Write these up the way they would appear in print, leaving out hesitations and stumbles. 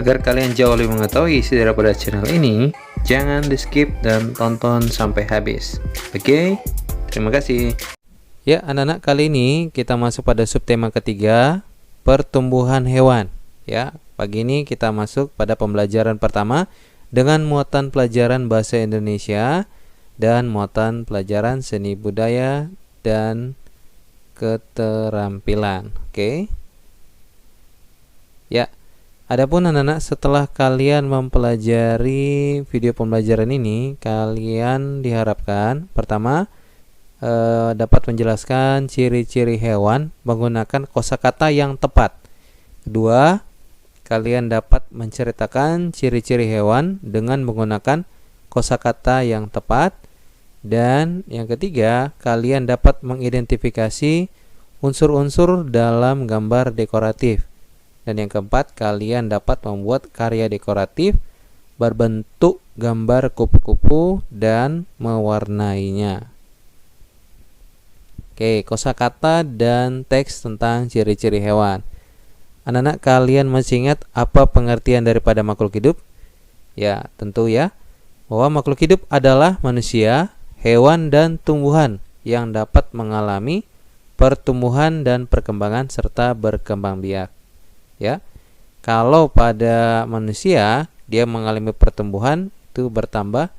Agar kalian jauh lebih mengetahui isi daripada channel ini, jangan di skip dan tonton sampai habis. Oke, terima kasih. Ya anak-anak, kali ini kita masuk pada subtema ketiga, pertumbuhan hewan. Ya, pagi ini kita masuk pada pembelajaran pertama dengan muatan pelajaran bahasa Indonesia dan muatan pelajaran seni budaya dan keterampilan. Oke. Ya. Adapun anak-anak, setelah kalian mempelajari video pembelajaran ini, kalian diharapkan pertama dapat menjelaskan ciri-ciri hewan menggunakan kosakata yang tepat. Kedua, kalian dapat menceritakan ciri-ciri hewan dengan menggunakan kosakata yang tepat. Dan yang ketiga, kalian dapat mengidentifikasi unsur-unsur dalam gambar dekoratif. Dan yang keempat, kalian dapat membuat karya dekoratif berbentuk gambar kupu-kupu dan mewarnainya. Oke, kosakata dan teks tentang ciri-ciri hewan. Anak-anak, kalian masih ingat apa pengertian daripada makhluk hidup? Ya, tentu ya, bahwa makhluk hidup adalah manusia, hewan, dan tumbuhan yang dapat mengalami pertumbuhan dan perkembangan serta berkembang biak. Ya, kalau pada manusia dia mengalami pertumbuhan itu bertambah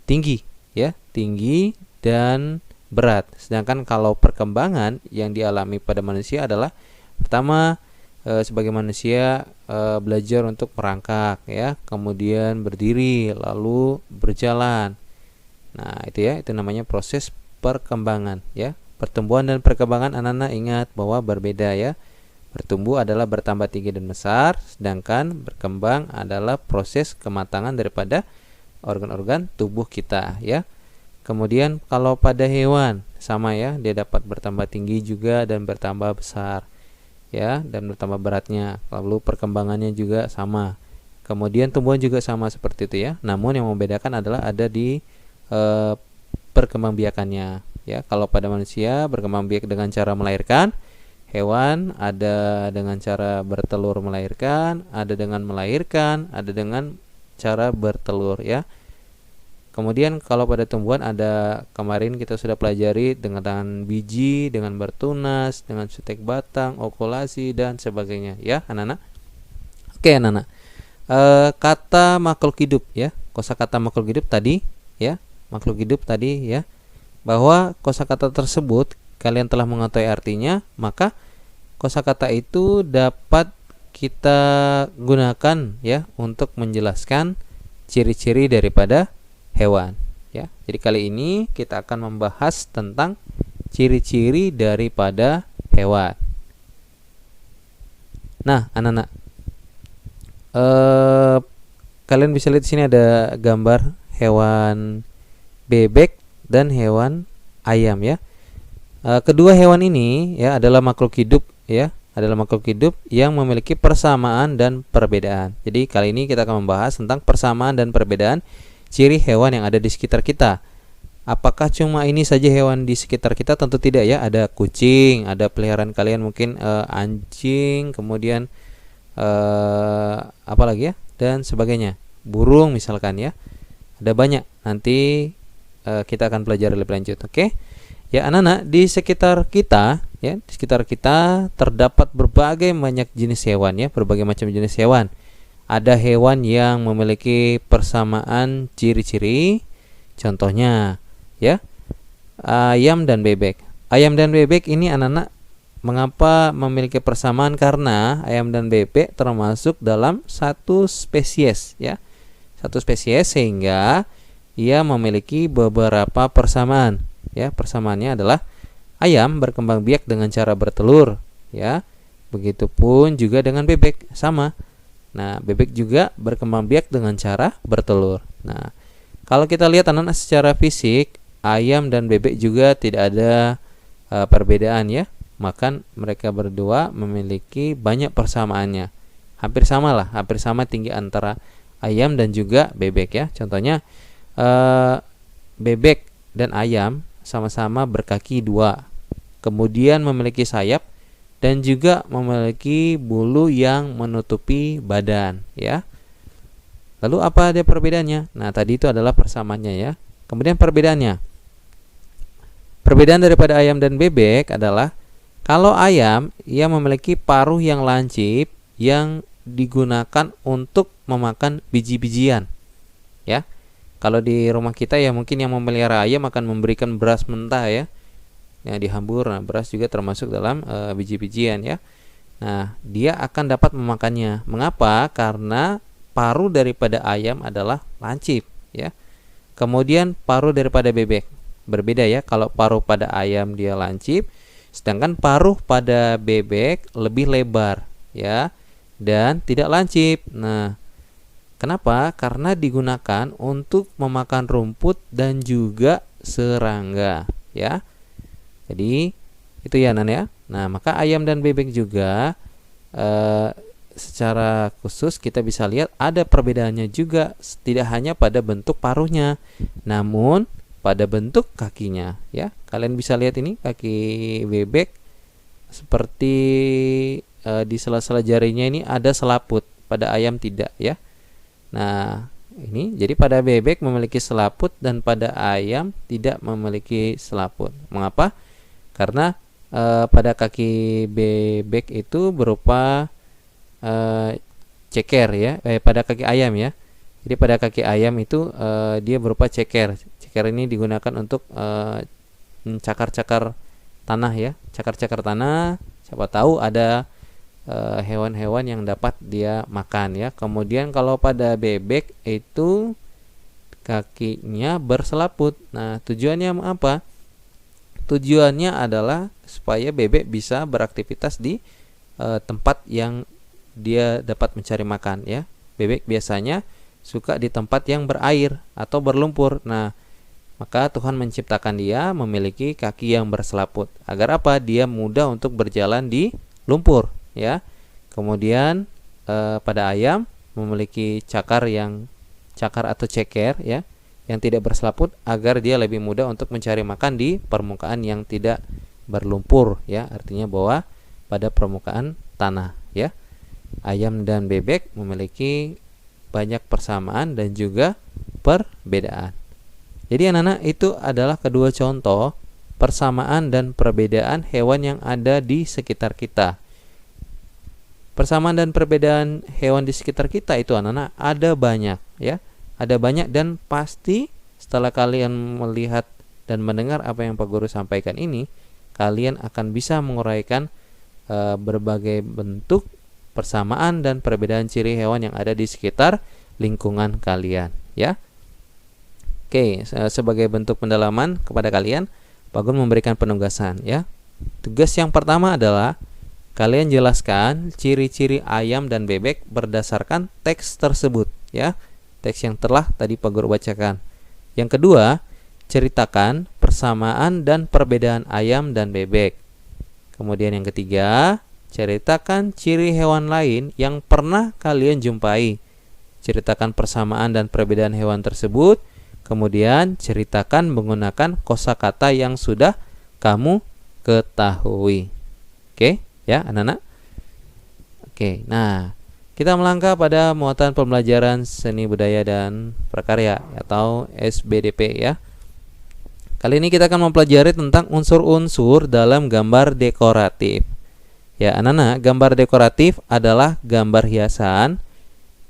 tinggi, ya, tinggi dan berat. Sedangkan kalau perkembangan yang dialami pada manusia adalah pertama sebagai manusia belajar untuk merangkak, ya, kemudian berdiri, lalu berjalan. Nah, itu ya, itu namanya proses perkembangan, ya. Pertumbuhan dan perkembangan anak-anak ingat bahwa berbeda, ya. Bertumbuh adalah bertambah tinggi dan besar, sedangkan berkembang adalah proses kematangan daripada organ-organ tubuh kita, ya. Kemudian kalau pada hewan sama, ya, dia dapat bertambah tinggi juga dan bertambah besar, ya, dan bertambah beratnya. Lalu perkembangannya juga sama. Kemudian tumbuhan juga sama seperti itu, ya. Namun yang membedakan adalah ada di perkembangbiakannya, ya. Kalau pada manusia berkembang biak dengan cara melahirkan, hewan ada dengan cara bertelur melahirkan, ada dengan melahirkan, ada dengan cara bertelur, ya. Kemudian kalau pada tumbuhan ada, kemarin kita sudah pelajari dengan biji, dengan bertunas, dengan sutek batang, okulasi dan sebagainya, ya anak-anak. Oke anak-anak, kata makhluk hidup, ya, kosakata makhluk hidup tadi, ya, makhluk hidup tadi, ya, bahwa kosakata tersebut kalian telah mengetahui artinya, maka kosakata itu dapat kita gunakan, ya, untuk menjelaskan ciri-ciri daripada hewan, ya. Jadi kali ini kita akan membahas tentang ciri-ciri daripada hewan. Nah, anak-anak, kalian bisa lihat di sini ada gambar hewan bebek dan hewan ayam, ya. Kedua hewan ini, ya, adalah makhluk hidup, ya, adalah makhluk hidup yang memiliki persamaan dan perbedaan. Jadi kali ini kita akan membahas tentang persamaan dan perbedaan ciri hewan yang ada di sekitar kita. Apakah cuma ini saja hewan di sekitar kita? Tentu tidak, ya. Ada kucing, ada peliharaan kalian mungkin anjing, kemudian apa lagi, ya, dan sebagainya. Burung misalkan, ya. Ada banyak. Nanti kita akan pelajari lebih lanjut, oke? Ya anak-anak, di sekitar kita, ya, di sekitar kita terdapat berbagai banyak jenis hewan, ya, berbagai macam jenis hewan. Ada hewan yang memiliki persamaan ciri-ciri, contohnya, ya, ayam dan bebek. Ayam dan bebek ini anak-anak mengapa memiliki persamaan? Karena ayam dan bebek termasuk dalam satu spesies, ya, satu spesies, sehingga ia memiliki beberapa persamaan. Ya, persamaannya adalah ayam berkembang biak dengan cara bertelur, ya. Begitupun juga dengan bebek, sama. Nah, bebek juga berkembang biak dengan cara bertelur. Nah, kalau kita lihat anak-anak secara fisik, ayam dan bebek juga tidak ada perbedaan, ya. Maka mereka berdua memiliki banyak persamaannya. Hampir sama lah, hampir sama tinggi antara ayam dan juga bebek, ya. Contohnya bebek dan ayam sama-sama berkaki dua, kemudian memiliki sayap dan juga memiliki bulu yang menutupi badan, ya. Lalu apa dia perbedaannya? Nah, tadi itu adalah persamaannya, ya. Kemudian perbedaannya. Perbedaan daripada ayam dan bebek adalah kalau ayam ia memiliki paruh yang lancip yang digunakan untuk memakan biji-bijian, ya. Kalau di rumah kita ya mungkin yang memelihara ayam akan memberikan beras mentah, ya. Yang dihambur. Nah, beras juga termasuk dalam biji-bijian, ya. Nah, dia akan dapat memakannya. Mengapa? Karena paruh daripada ayam adalah lancip, ya. Kemudian paruh daripada bebek berbeda, ya. Kalau paruh pada ayam dia lancip, sedangkan paruh pada bebek lebih lebar, ya, dan tidak lancip. Nah, kenapa? Karena digunakan untuk memakan rumput dan juga serangga, ya. Jadi itu ya Nan, ya. Nah, maka ayam dan bebek juga secara khusus kita bisa lihat ada perbedaannya juga, tidak hanya pada bentuk paruhnya, namun pada bentuk kakinya, ya. Kalian bisa lihat ini kaki bebek seperti di sela-sela jarinya ini ada selaput, pada ayam tidak, ya. Nah, ini jadi pada bebek memiliki selaput dan pada ayam tidak memiliki selaput. Mengapa? Karena pada kaki bebek itu berupa ceker, ya. Pada kaki ayam, ya. Jadi pada kaki ayam itu dia berupa ceker. Ceker ini digunakan untuk cakar-cakar tanah, ya. Cakar-cakar tanah. Siapa tahu ada hewan-hewan yang dapat dia makan, ya. Kemudian kalau pada bebek itu kakinya berselaput. Nah, tujuannya apa? Tujuannya adalah supaya bebek bisa beraktivitas di tempat yang dia dapat mencari makan, ya. Bebek biasanya suka di tempat yang berair atau berlumpur. Nah, maka Tuhan menciptakan dia memiliki kaki yang berselaput. Agar apa? Dia mudah untuk berjalan di lumpur, ya. Kemudian pada ayam memiliki cakar atau ceker, ya, yang tidak berselaput agar dia lebih mudah untuk mencari makan di permukaan yang tidak berlumpur, ya. Artinya bahwa pada permukaan tanah, ya. Ayam dan bebek memiliki banyak persamaan dan juga perbedaan. Jadi anak-anak, itu adalah kedua contoh persamaan dan perbedaan hewan yang ada di sekitar kita. Persamaan dan perbedaan hewan di sekitar kita itu anak-anak ada banyak, ya. Ada banyak dan pasti setelah kalian melihat dan mendengar apa yang Pak Guru sampaikan ini, kalian akan bisa menguraikan berbagai bentuk persamaan dan perbedaan ciri hewan yang ada di sekitar lingkungan kalian, ya. Oke, sebagai bentuk pendalaman kepada kalian, Pak Guru memberikan penugasan, ya. Tugas yang pertama adalah kalian jelaskan ciri-ciri ayam dan bebek berdasarkan teks tersebut, ya. Teks yang telah tadi Pak Guru bacakan. Yang kedua, ceritakan persamaan dan perbedaan ayam dan bebek. Kemudian yang ketiga, ceritakan ciri hewan lain yang pernah kalian jumpai. Ceritakan persamaan dan perbedaan hewan tersebut. Kemudian ceritakan menggunakan kosakata yang sudah kamu ketahui. Oke, ya anak-anak. Oke, nah kita melangkah pada muatan pembelajaran seni budaya dan prakarya atau SBDP, ya. Kali ini kita akan mempelajari tentang unsur-unsur dalam gambar dekoratif. Ya, anak-anak, gambar dekoratif adalah gambar hiasan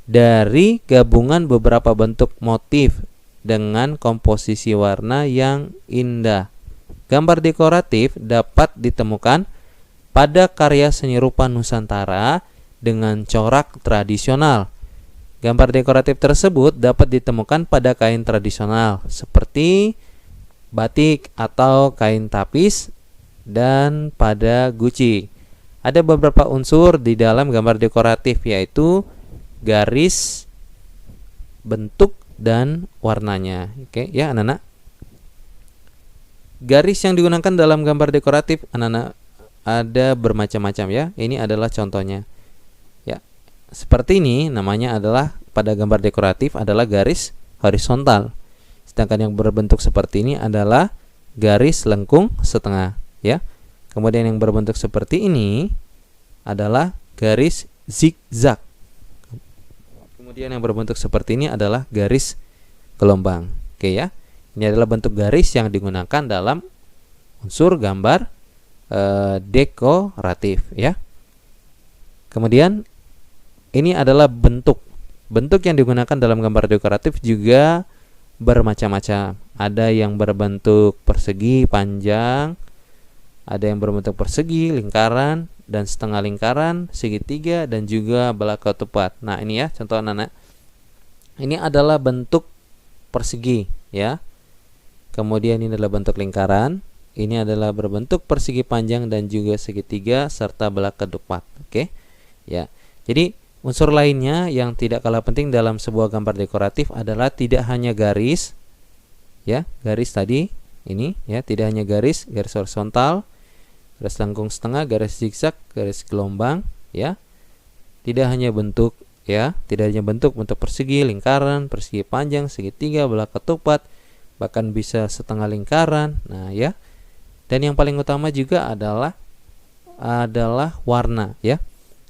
dari gabungan beberapa bentuk motif dengan komposisi warna yang indah. Gambar dekoratif dapat ditemukan pada karya seni rupa Nusantara dengan corak tradisional. Gambar dekoratif tersebut dapat ditemukan pada kain tradisional seperti batik atau kain tapis dan pada guci. Ada beberapa unsur di dalam gambar dekoratif, yaitu garis, bentuk, dan warnanya. Oke, ya anak-anak. Garis yang digunakan dalam gambar dekoratif anak-anak ada bermacam-macam, ya. Ini adalah contohnya. Ya. Seperti ini namanya adalah pada gambar dekoratif adalah garis horizontal. Sedangkan yang berbentuk seperti ini adalah garis lengkung setengah, ya. Kemudian yang berbentuk seperti ini adalah garis zigzag. Kemudian yang berbentuk seperti ini adalah garis gelombang. Oke ya. Ini adalah bentuk garis yang digunakan dalam unsur gambar dekoratif ya. Kemudian ini adalah bentuk yang digunakan dalam gambar dekoratif juga bermacam-macam. Ada yang berbentuk persegi panjang, ada yang berbentuk persegi, lingkaran, dan setengah lingkaran, segitiga, dan juga bola ketupat. Nah ini ya contoh anak-anak. Ini adalah bentuk persegi ya. Kemudian ini adalah bentuk lingkaran. Ini adalah berbentuk persegi panjang dan juga segitiga serta bola ketupat. Oke ya. Jadi unsur lainnya yang tidak kalah penting dalam sebuah gambar dekoratif adalah tidak hanya garis ya, garis tadi ini ya, tidak hanya garis horizontal, garis lengkung setengah, garis zigzag, garis gelombang ya. Tidak hanya bentuk ya, tidak hanya bentuk persegi, lingkaran, persegi panjang, segitiga, bola ketupat, bahkan bisa setengah lingkaran. Nah ya. Dan yang paling utama juga adalah warna ya.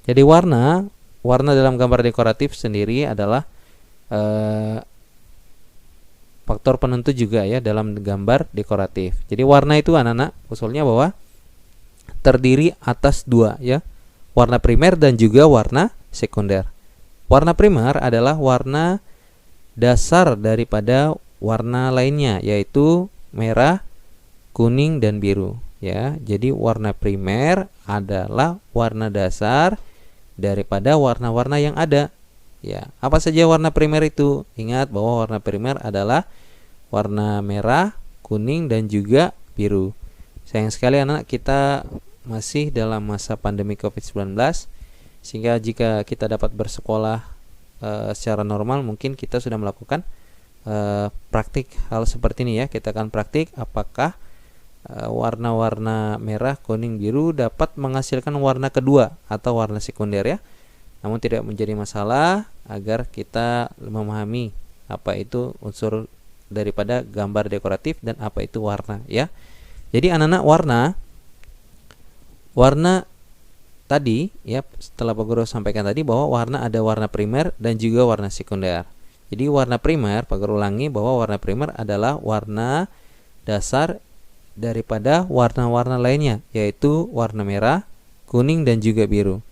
Jadi warna dalam gambar dekoratif sendiri adalah faktor penentu juga ya dalam gambar dekoratif. Jadi warna itu anak-anak usulnya bahwa terdiri atas dua ya, warna primer dan juga warna sekunder. Warna primer adalah warna dasar daripada warna lainnya, yaitu merah, kuning, dan biru ya. Jadi warna primer adalah warna dasar daripada warna-warna yang ada ya. Apa saja warna primer itu? Ingat bahwa warna primer adalah warna merah, kuning, dan juga biru. Sayang sekali anak kita masih dalam masa pandemi COVID-19, sehingga jika kita dapat bersekolah secara normal, mungkin kita sudah melakukan praktik hal seperti ini ya. Kita akan praktik apakah warna-warna merah, kuning, biru dapat menghasilkan warna kedua atau warna sekunder ya. Namun tidak menjadi masalah agar kita memahami apa itu unsur daripada gambar dekoratif dan apa itu warna ya. Jadi anak-anak warna tadi ya, setelah Pak Guru sampaikan tadi bahwa warna ada warna primer dan juga warna sekunder. Jadi warna primer, Pak Guru ulangi bahwa warna primer adalah warna dasar daripada warna-warna lainnya, yaitu warna merah, kuning, dan juga biru.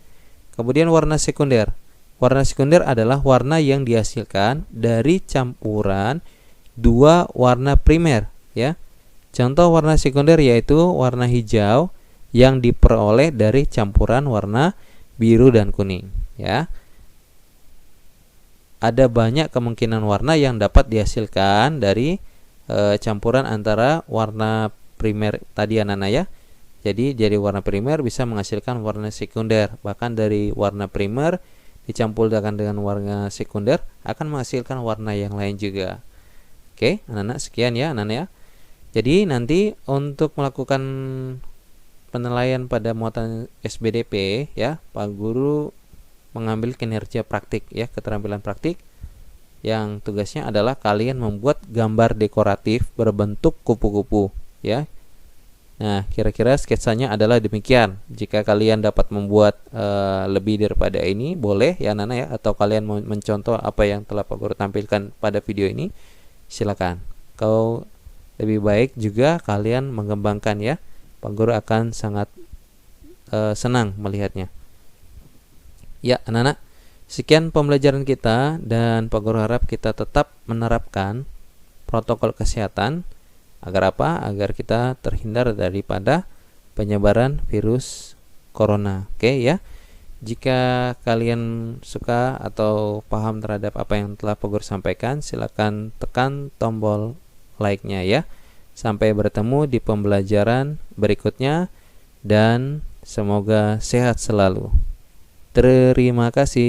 Kemudian warna sekunder. Warna sekunder adalah warna yang dihasilkan dari campuran dua warna primer ya. Contoh warna sekunder yaitu warna hijau yang diperoleh dari campuran warna biru dan kuning ya. Ada banyak kemungkinan warna yang dapat dihasilkan dari campuran antara warna primer tadi anak-anak ya. Jadi warna primer bisa menghasilkan warna sekunder. Bahkan dari warna primer dicampurkan dengan warna sekunder akan menghasilkan warna yang lain juga. Oke, anak-anak sekian ya anak-anak ya. Jadi nanti untuk melakukan penilaian pada muatan SBDP ya, Pak Guru mengambil kinerja praktik ya, keterampilan praktik yang tugasnya adalah kalian membuat gambar dekoratif berbentuk kupu-kupu ya. Nah, kira-kira sketsanya adalah demikian. Jika kalian dapat membuat lebih daripada ini, boleh ya anak-anak ya, atau kalian mau mencontoh apa yang telah Pak Guru tampilkan pada video ini, silakan. Kalau lebih baik juga kalian mengembangkan ya, Pak Guru akan sangat senang melihatnya. Ya anak-anak, sekian pembelajaran kita, dan Pak Guru harap kita tetap menerapkan protokol kesehatan. Agar apa? Agar kita terhindar daripada penyebaran virus corona. Oke ya. Jika kalian suka atau paham terhadap apa yang telah Pak Guru sampaikan, silakan tekan tombol like-nya ya. Sampai bertemu di pembelajaran berikutnya dan semoga sehat selalu. Terima kasih.